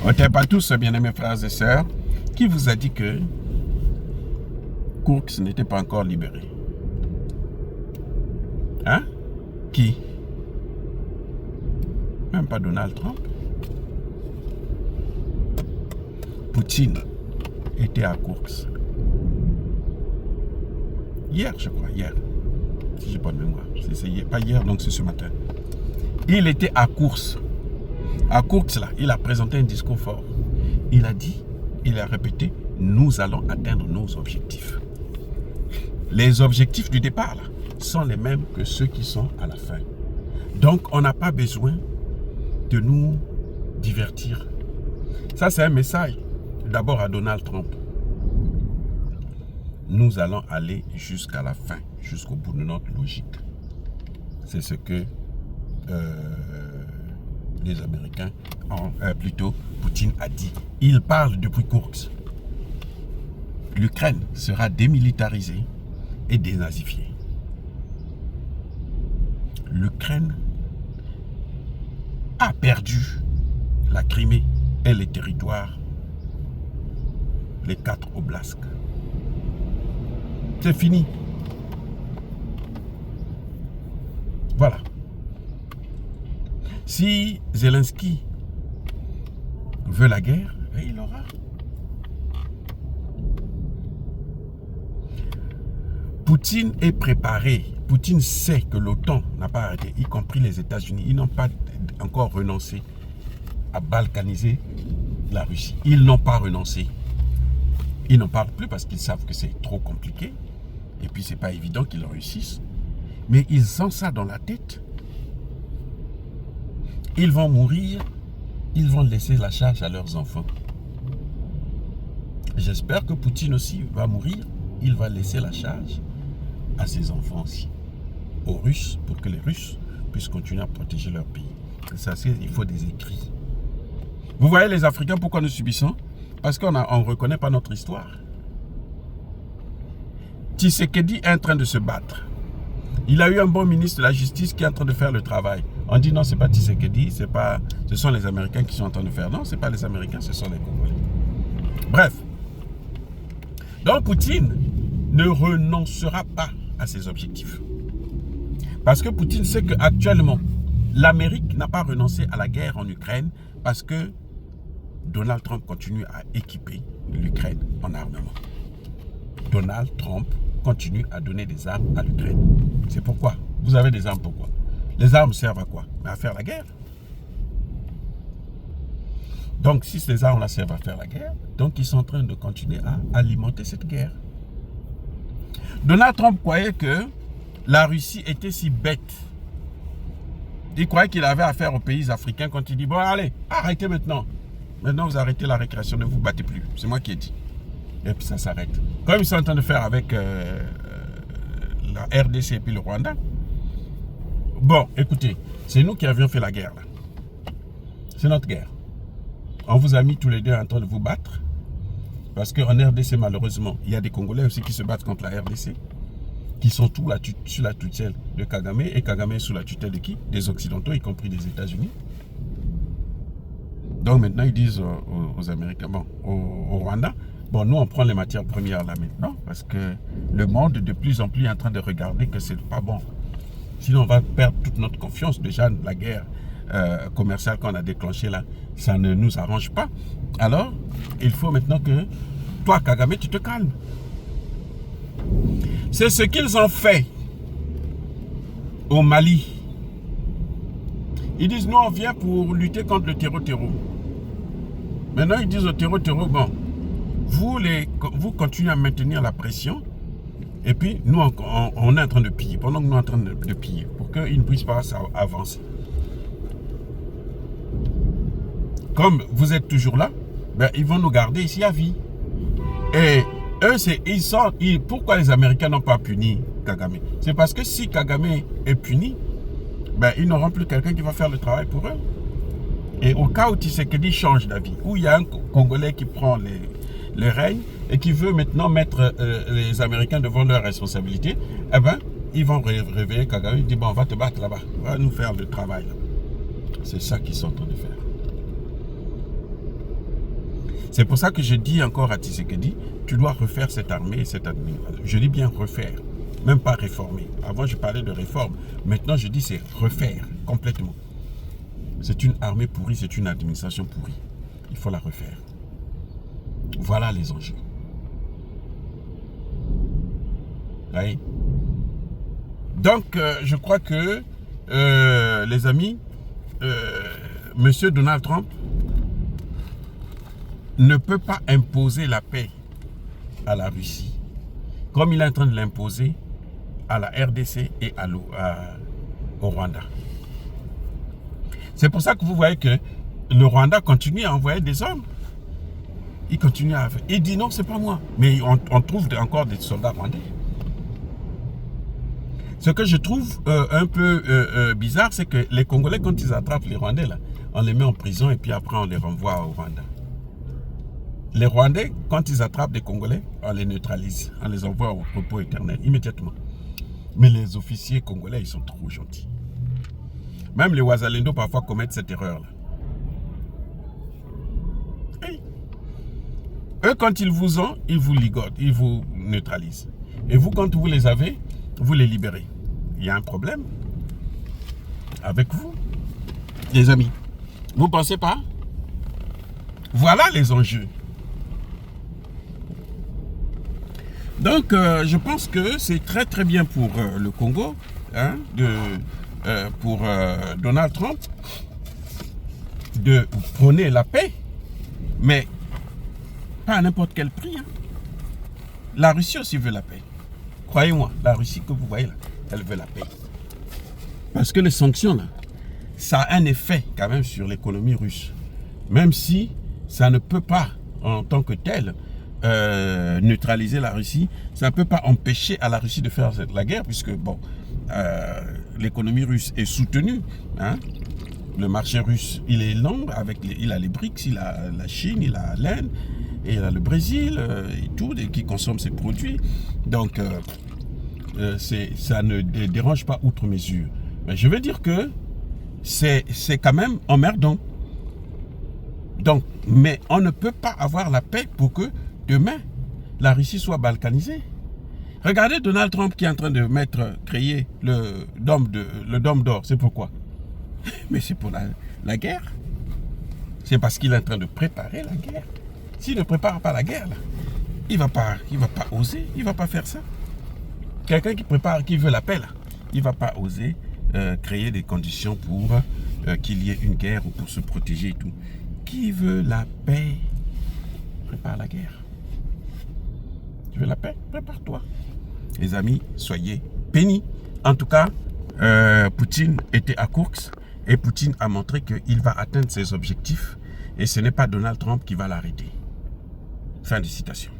On t'aime pas tous, bien-aimés frères et sœurs. Qui vous a dit que Kurz n'était pas encore libéré? Hein? Qui? Même pas Donald Trump. Poutine était à Kurz. Hier, je crois, hier. Si j'ai pas de mémoire. C'est pas hier, donc c'est ce matin. Il était à Kurz. À Kurz, là, il a présenté un discours fort. Il a dit, il a répété, nous allons atteindre nos objectifs. Les objectifs du départ, là, sont les mêmes que ceux qui sont à la fin. Donc, on n'a pas besoin de nous divertir. Ça, c'est un message d'abord à Donald Trump. Nous allons aller jusqu'à la fin, jusqu'au bout de notre logique. C'est ce que les Américains, plutôt Poutine a dit. Il parle depuis Kurz. L'Ukraine sera démilitarisée et dénazifiée. L'Ukraine a perdu la Crimée et les territoires, les 4 oblasts. C'est fini. Voilà. Si Zelensky veut la guerre, il l'aura. Poutine est préparé. Poutine sait que l'OTAN n'a pas arrêté, y compris les États-Unis. Ils n'ont pas encore renoncé à balkaniser la Russie. Ils n'ont pas renoncé. Ils n'en parlent plus parce qu'ils savent que c'est trop compliqué. Et puis, c'est pas évident qu'ils réussissent. Mais ils ont ça dans la tête. Ils vont mourir. Ils vont laisser la charge à leurs enfants. J'espère que Poutine aussi va mourir. Il va laisser la charge à ses enfants aussi. Aux Russes, pour que les Russes puissent continuer à protéger leur pays. Ça, il faut des écrits. Vous voyez les Africains, pourquoi nous subissons? Parce qu'on ne reconnaît pas notre histoire. Tshisekedi est en train de se battre. Il a eu un bon ministre de la Justice qui est en train de faire le travail. On dit non, ce n'est pas Tshisekedi, ce sont les Américains qui sont en train de faire. Non, ce n'est pas les Américains, ce sont les Congolais. Bref. Donc Poutine ne renoncera pas à ses objectifs. Parce que Poutine sait qu'actuellement, l'Amérique n'a pas renoncé à la guerre en Ukraine parce que Donald Trump continue à équiper l'Ukraine en armement. Donald Trump continue à donner des armes à l'Ukraine. C'est pourquoi. Vous avez des armes pourquoi? Les armes servent à quoi? À faire la guerre. Donc, si ces armes-là servent à faire la guerre, donc ils sont en train de continuer à alimenter cette guerre. Donald Trump croyait que la Russie était si bête. Il croyait qu'il avait affaire aux pays africains quand il dit, bon allez, arrêtez maintenant. Maintenant, vous arrêtez la récréation, ne vous battez plus. C'est moi qui ai dit. Et puis ça s'arrête. Comme ils sont en train de faire avec la RDC et puis le Rwanda. Bon, écoutez, c'est nous qui avions fait la guerre là. C'est notre guerre. On vous a mis tous les deux en train de vous battre. Parce qu'en RDC, malheureusement, il y a des Congolais aussi qui se battent contre la RDC. Qui sont tous sous la tutelle de Kagame. Et Kagame est sous la tutelle de qui? Des Occidentaux, y compris des États-Unis. Donc maintenant, ils disent aux Américains, bon, au Rwanda, bon, nous, on prend les matières premières là maintenant, parce que le monde, de plus en plus, est en train de regarder que c'est pas bon. Sinon, on va perdre toute notre confiance. Déjà, la guerre commerciale qu'on a déclenchée là, ça ne nous arrange pas. Alors, il faut maintenant que toi, Kagame, tu te calmes. C'est ce qu'ils ont fait au Mali. Ils disent, nous, on vient pour lutter contre le terreau. Maintenant, ils disent au terreau, bon, vous continuez à maintenir la pression, et puis nous, on est en train de piller, pendant que nous, on est en train de piller, pour qu'ils ne puissent pas avancer. Comme vous êtes toujours là, ben, ils vont nous garder ici à vie. Et eux, pourquoi les Américains n'ont pas puni Kagame? C'est parce que si Kagame est puni, ben, ils n'auront plus quelqu'un qui va faire le travail pour eux. Et au cas où Tshisekedi change d'avis, où il y a un Congolais qui prend les règnes et qui veut maintenant mettre les Américains devant leurs responsabilités, eh ben, ils vont réveiller Kagame, ils disent, bon, on va te battre là-bas, on va nous faire le travail. C'est ça qu'ils sont en train de faire. C'est pour ça que je dis encore à Tshisekedi, tu dois refaire cette armée, cette administration. Je dis bien refaire, même pas réformer. Avant, je parlais de réforme. Maintenant, je dis c'est refaire complètement. C'est une armée pourrie, c'est une administration pourrie. Il faut la refaire. Voilà les enjeux. Oui. Donc, je crois que, les amis, Monsieur Donald Trump ne peut pas imposer la paix à la Russie, comme il est en train de l'imposer à la RDC et au Rwanda. C'est pour ça que vous voyez que le Rwanda continue à envoyer des hommes. Il continue à faire. Il dit non, c'est pas moi. Mais on trouve encore des soldats rwandais. Ce que je trouve un peu bizarre, c'est que les Congolais, quand ils attrapent les Rwandais, là, on les met en prison et puis après on les renvoie au Rwanda. Les Rwandais, quand ils attrapent des Congolais, on les neutralise. On les envoie au repos éternel, immédiatement. Mais les officiers congolais, ils sont trop gentils. Même les Wazalendo parfois commettent cette erreur-là. Hey. Eux, quand ils vous ont, ils vous ligotent, ils vous neutralisent. Et vous, quand vous les avez, vous les libérez. Il y a un problème avec vous, les amis. Vous ne pensez pas? Voilà les enjeux. Donc, je pense que c'est très très bien pour le Congo, hein, pour Donald Trump, de prôner la paix, mais pas à n'importe quel prix. Hein. La Russie aussi veut la paix. Croyez-moi, la Russie que vous voyez là, elle veut la paix. Parce que les sanctions, là, ça a un effet quand même sur l'économie russe. Même si ça ne peut pas, en tant que tel, neutraliser la Russie, ça ne peut pas empêcher à la Russie de faire la guerre, puisque bon, l'économie russe est soutenue. Hein. Le marché russe, il est long, il a les BRICS, il a la Chine, il a l'Inde, et il a le Brésil, et tout, qui consomment ses produits. Donc, ça ne dérange pas outre mesure. Mais je veux dire que c'est quand même emmerdant. Donc, mais on ne peut pas avoir la paix pour que demain, la Russie soit balkanisée. Regardez Donald Trump qui est en train de créer le dôme d'or. C'est pourquoi? Mais c'est pour la guerre. C'est parce qu'il est en train de préparer la guerre. S'il ne prépare pas la guerre, là, il va pas oser, il ne va pas faire ça. Quelqu'un qui veut la paix, là, il ne va pas oser créer des conditions pour qu'il y ait une guerre ou pour se protéger et tout. Qui veut la paix, prépare la guerre. Tu veux la paix? Prépare-toi. Les amis, soyez bénis. En tout cas, Poutine était à Koursk et Poutine a montré qu'il va atteindre ses objectifs et ce n'est pas Donald Trump qui va l'arrêter. Fin de citation.